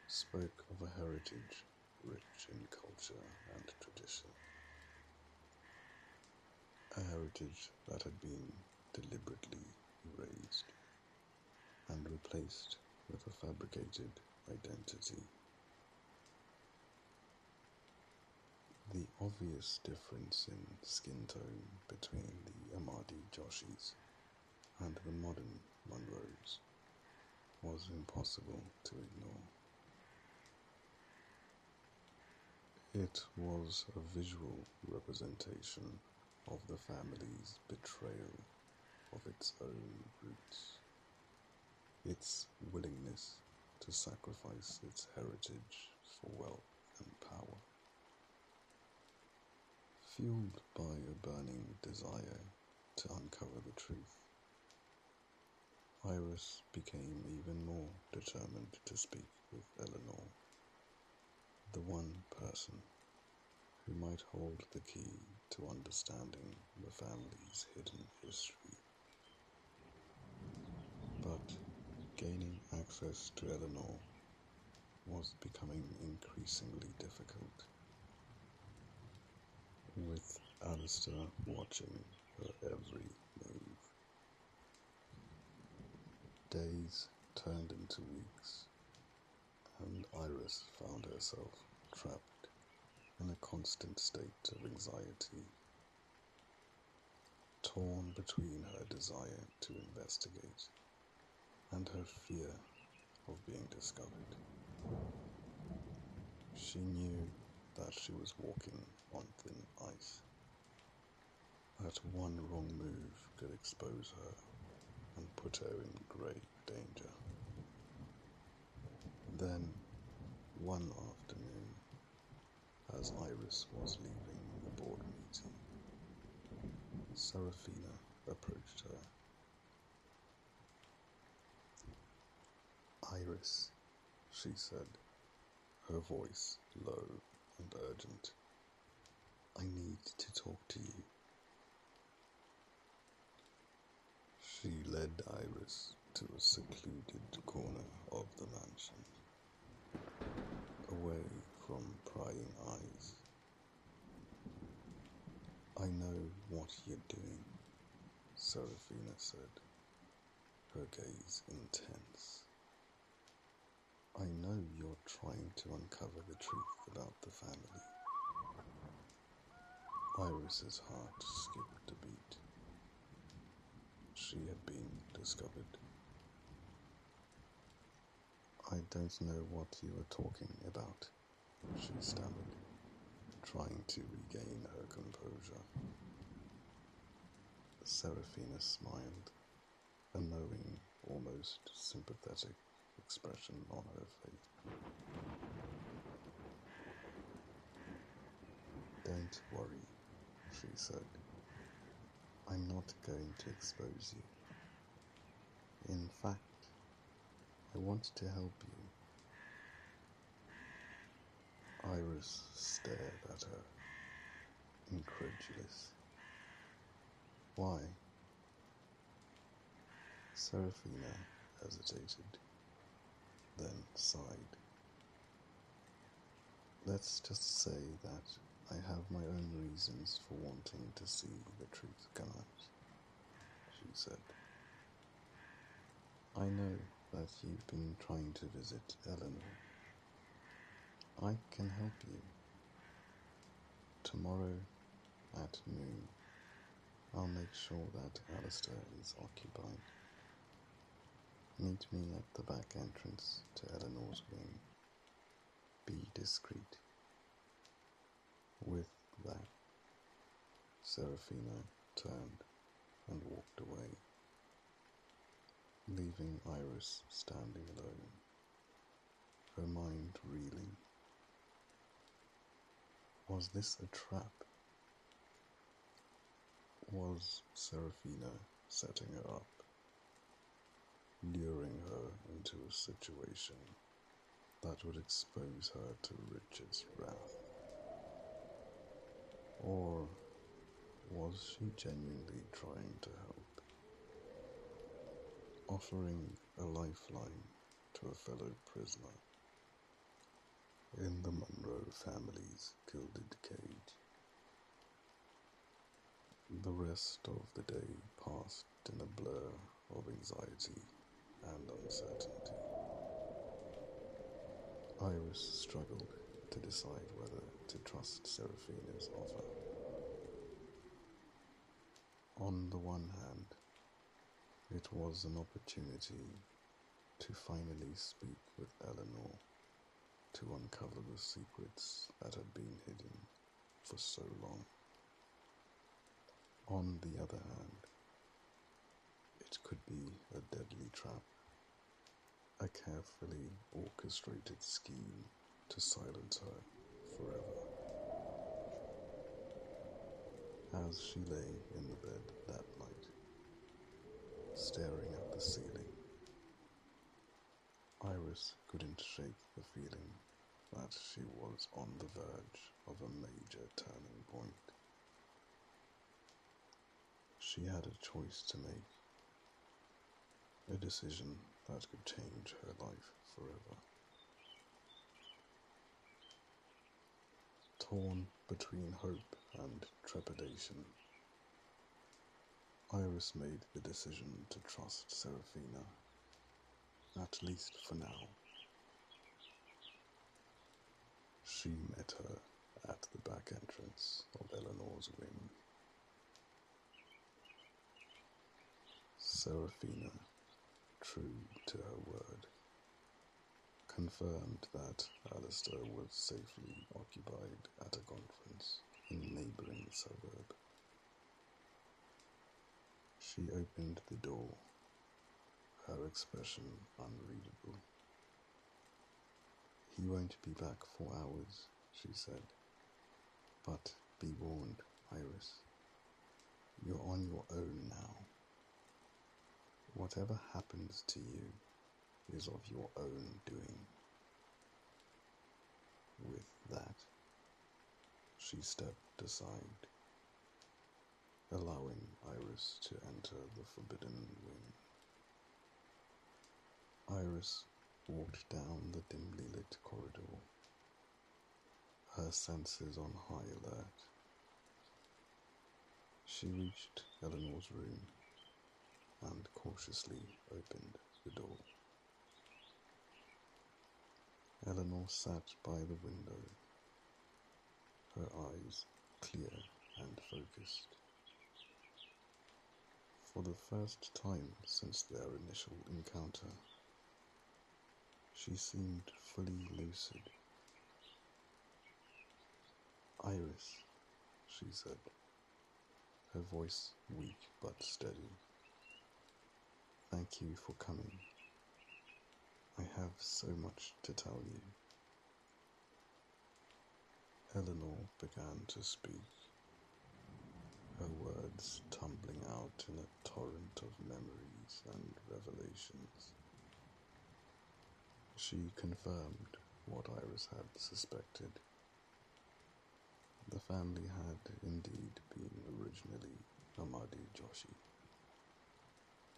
spoke of a heritage rich in culture and tradition, a heritage that had been deliberately erased and replaced with a fabricated identity. The obvious difference in skin tone between the Ahmadi Joshis and the modern Monroes was impossible to ignore. It was a visual representation of the family's betrayal of its own roots, its willingness to sacrifice its heritage for wealth and power. Fueled by a burning desire to uncover the truth, Iris became even more determined to speak with Eleanor, the one person who might hold the key to understanding the family's hidden history. But gaining access to Eleanor was becoming increasingly difficult, with Alistair watching her every move. Days turned into weeks, and Iris found herself trapped in a constant state of anxiety, torn between her desire to investigate and her fear of being discovered. She knew that she was walking on thin ice, that one wrong move could expose her and put her in grave danger. Then, one afternoon, as Iris was leaving the board meeting, Serafina approached her. "Iris," she said, her voice low and urgent, "I need to talk to you." She led Iris to a secluded corner of the mansion, away from prying eyes. "I know what you're doing," Serafina said, her gaze intense. "I know you're trying to uncover the truth about the family." Iris's heart skipped a beat. She had been discovered. "I don't know what you are talking about," she stammered, trying to regain her composure. Serafina smiled, a knowing, almost sympathetic expression on her face. "Don't worry," she said. "I'm not going to expose you. In fact, I want to help you." Iris stared at her, incredulous. "Why?" Serafina hesitated, then sighed. "Let's just say that I have my own reasons for wanting to see the truth come out," she said. "I know that you've been trying to visit Eleanor. I can help you. Tomorrow at noon, I'll make sure that Alistair is occupied. Meet me at the back entrance to Eleanor's wing. Be discreet." With that, Serafina turned and walked away, leaving Iris standing alone, her mind reeling. Was this a trap? Was Serafina setting her up, luring her into a situation that would expose her to Richard's wrath? Or Was she genuinely trying to help? Offering a lifeline to a fellow prisoner in the Monroe family's gilded cage. The rest of the day passed in a blur of anxiety and uncertainty. Iris struggled to decide whether to trust Seraphina's offer. On the one hand, it was an opportunity to finally speak with Eleanor to uncover the secrets that had been hidden for so long. On the other hand, it could be a deadly trap, a carefully orchestrated scheme to silence her forever. As she lay in the bed that night, staring at the ceiling, Iris couldn't shake the feeling that she was on the verge of a major turning point. She had a choice to make, a decision that could change her life forever. Torn between hope and trepidation, Iris made the decision to trust Seraphina, at least for now. She met her at the back entrance of Eleanor's wing. Seraphina, true to her word, confirmed that Alistair was safely occupied at a conference in a neighbouring suburb. She opened the door, her expression unreadable. "He won't be back for hours," she said. "But be warned, Iris. You're on your own now. Whatever happens to you is of your own doing." With that, she stepped aside, allowing Iris to enter the forbidden wing. Iris walked down the dimly lit corridor, her senses on high alert. She reached Eleanor's room and cautiously opened the door. Eleanor sat by the window, her eyes clear and focused. For the first time since their initial encounter, she seemed fully lucid. "Iris," she said, her voice weak but steady. "Thank you for coming. I have so much to tell you." Eleanor began to speak, her words tumbling out in a torrent of memories and revelations. She confirmed what Iris had suspected. The family had indeed been originally Ahmadi Joshi,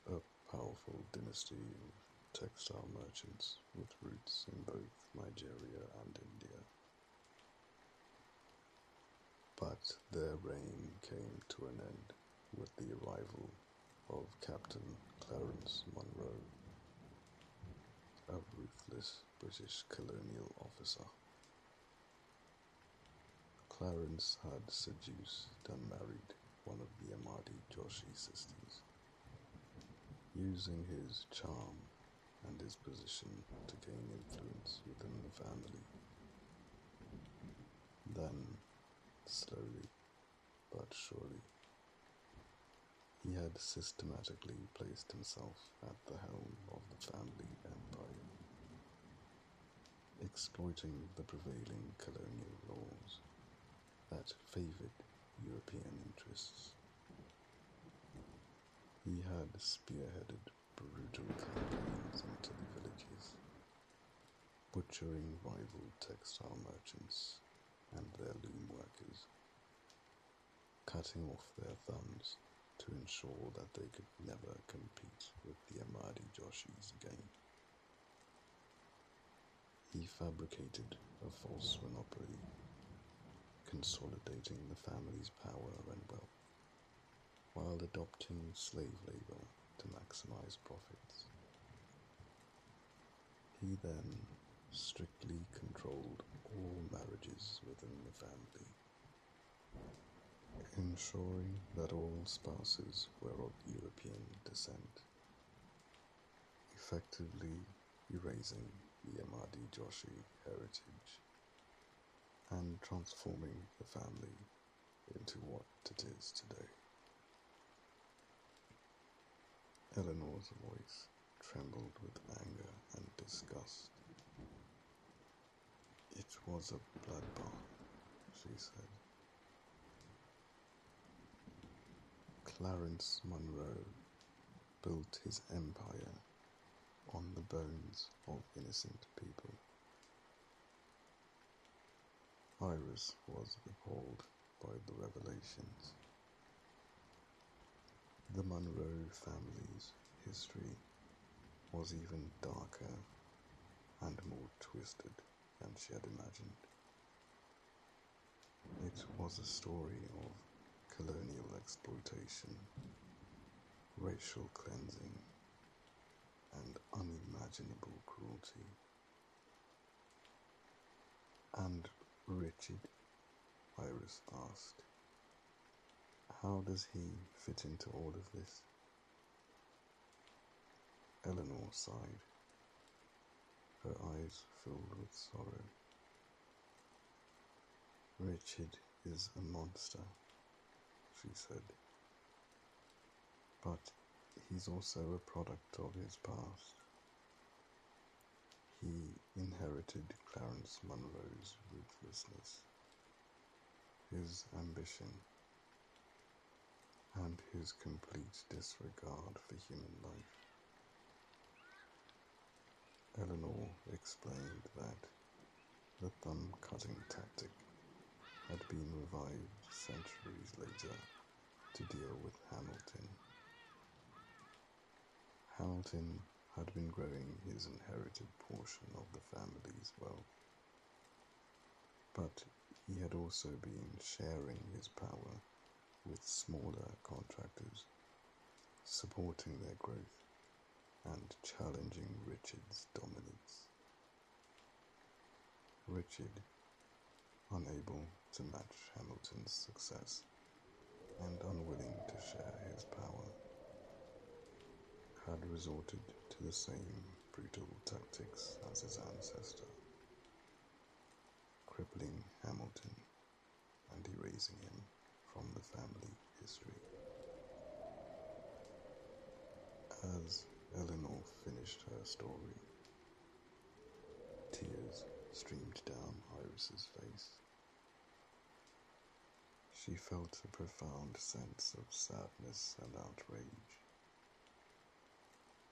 a powerful dynasty of textile merchants with roots in both Nigeria and India. But their reign came to an end with the arrival of Captain Clarence Monroe, a ruthless British colonial officer. Clarence had seduced and married one of the Ahmadi Joshi sisters, using his charm and his position to gain influence within the family. Then, slowly but surely, he had systematically placed himself at the helm of the family empire, exploiting the prevailing colonial laws that favoured European interests. He had spearheaded brutal campaigns into the villages, butchering rival textile merchants and their loom workers. cutting off their thumbs to ensure that they could never compete with the Amadi Joshis again. He fabricated a false monopoly, consolidating the family's power and wealth, while adopting slave labor to maximize profits. He then strictly controlled all marriages within the family, ensuring that all spouses were of European descent, effectively erasing the Amadi Joshi heritage and transforming the family into what it is today. Eleanor's voice trembled with anger and disgust. "It was a bloodbath," she said. Clarence Monroe built his empire on the bones of innocent people. Iris was appalled by the revelations. The Monroe family's history was even darker and more twisted than she had imagined. It was a story of colonial exploitation, racial cleansing, and unimaginable cruelty. "And Richard?" Iris asked. "How does he fit into all of this?" Eleanor sighed, her eyes filled with sorrow. "Richard is a monster," she said. "But he's also a product of his past. He inherited Clarence Monroe's ruthlessness, his ambition, and his complete disregard for human life." Eleanor explained that the thumb-cutting tactic had been revived centuries later to deal with Hamilton. Hamilton had been growing his inherited portion of the family's wealth, but he had also been sharing his power with smaller contractors, supporting their growth and challenging Richard's dominance. Richard, unable to match Hamilton's success and unwilling to share his power, had resorted to the same brutal tactics as his ancestor, crippling Hamilton and erasing him from the family history. As Eleanor finished her story, tears streamed down Iris's face. She felt a profound sense of sadness and outrage,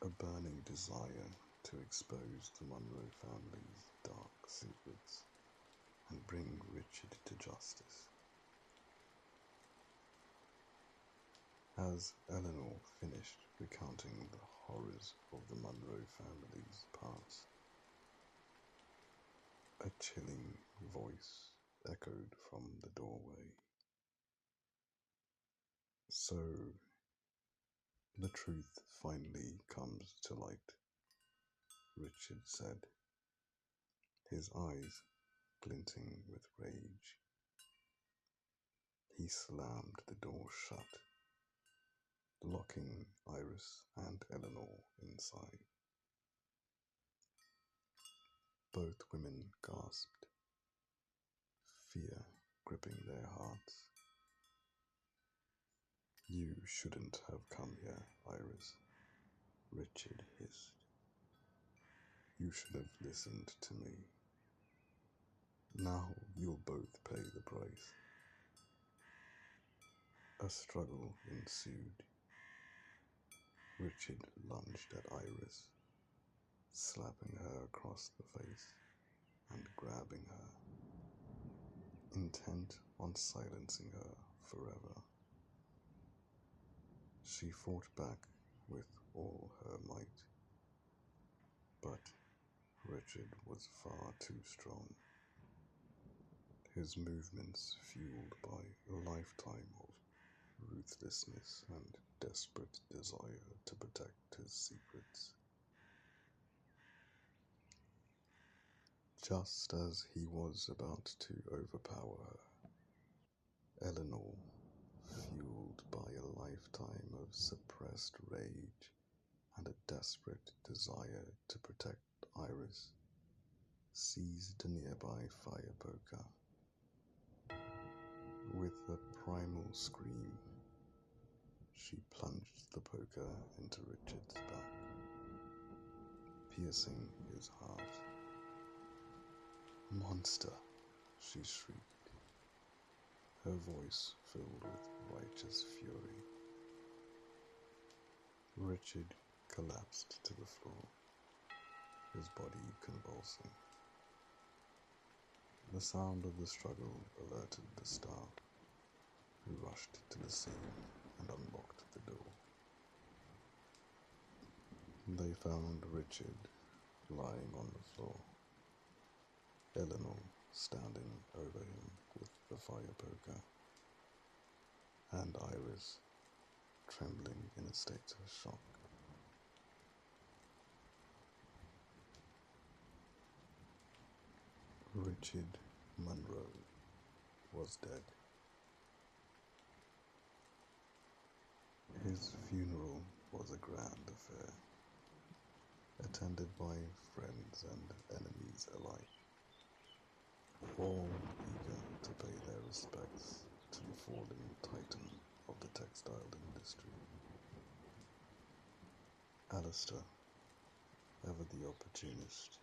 a burning desire to expose the Monroe family's dark secrets and bring Richard to justice. As Eleanor finished recounting the horrors of the Monroe family's past, a chilling voice echoed from the doorway. "So, the truth finally comes to light," Richard said, his eyes glinting with rage. He slammed the door shut, locking Iris and Eleanor inside. Both women gasped, fear gripping their hearts. "You shouldn't have come here, Iris," Richard hissed. "You should have listened to me. Now you'll both pay the price." A struggle ensued. Richard lunged at Iris, slapping her across the face and grabbing her, intent on silencing her forever. She fought back with all her might, but Richard was far too strong. His movements fueled by a lifetime of ruthlessness and desperate desire to protect his secrets. Just as he was about to overpower her, Eleanor, fueled by a lifetime of suppressed rage and a desperate desire to protect Iris, seized a nearby fire poker. With a primal scream, she plunged the poker into Richard's back, piercing his heart. "Monster!" she shrieked, her voice filled with righteous fury. Richard collapsed to the floor, his body convulsing. The sound of the struggle alerted the staff, who rushed to the scene and unlocked the door. They found Richard lying on the floor, Eleanor standing over him with the fire poker, and Iris trembling in a state of shock. Richard Monroe was dead. His funeral was a grand affair, attended by friends and enemies alike, all eager to pay their respects to the fallen titan of the textile industry. Alistair, ever the opportunist,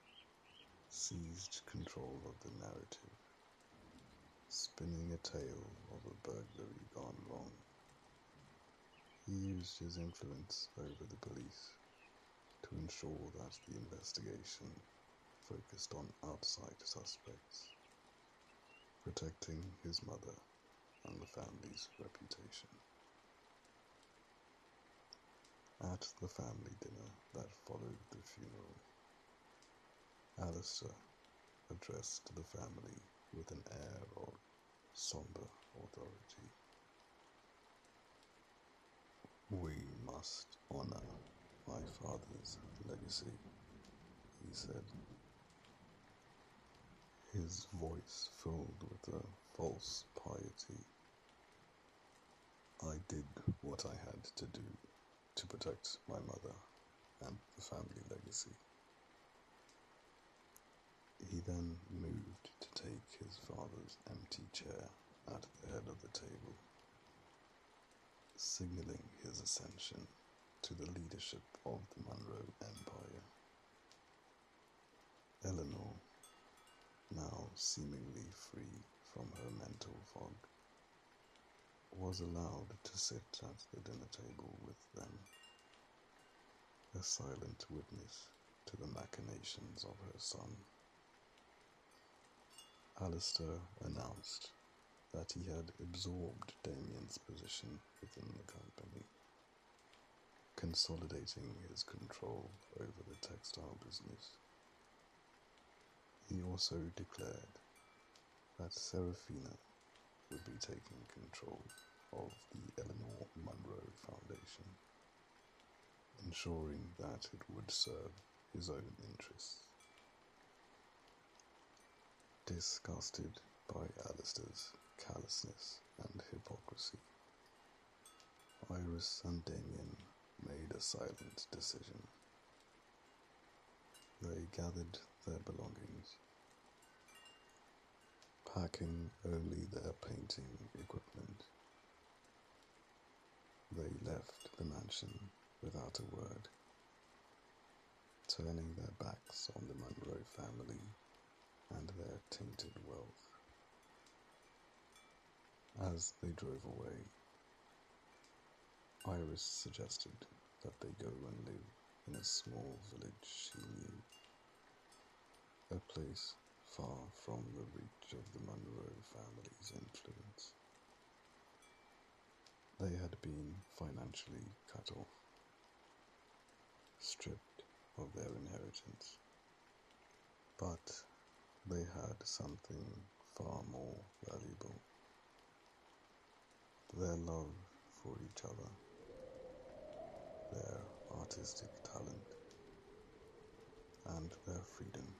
seized control of the narrative, spinning a tale of a burglary gone wrong. He used his influence over the police to ensure that the investigation focused on outside suspects, protecting his mother and the family's reputation. At the family dinner that followed the funeral, Alistair addressed the family with an air of somber authority. "We must honor my father's legacy," he said, his voice filled with a false piety. "I did what I had to do to protect my mother and the family legacy." He then moved to take his father's empty chair at the head of the table, signaling his ascension to the leadership of the Monroe Empire. Eleanor, now seemingly free from her mental fog, was allowed to sit at the dinner table with them, a silent witness to the machinations of her son. Alistair announced that he had absorbed Damien's position within the company, consolidating his control over the textile business. He also declared that Serafina would be taking control of the Eleanor Monroe Foundation, ensuring that it would serve his own interests. Disgusted by Alistair's callousness and hypocrisy, Iris and Damien made a silent decision. They gathered their belongings, packing only their painting equipment. They left the mansion without a word, turning their backs on the Monroe family and their tainted wealth. As they drove away, Iris suggested that they go and live in a small village she knew, a place far from the reach of the Monroe family's influence. They had been financially cut off, stripped of their inheritance, but they had something far more valuable: their love for each other, their artistic talent, and their freedom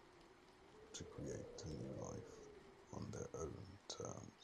to create a new life on their own terms.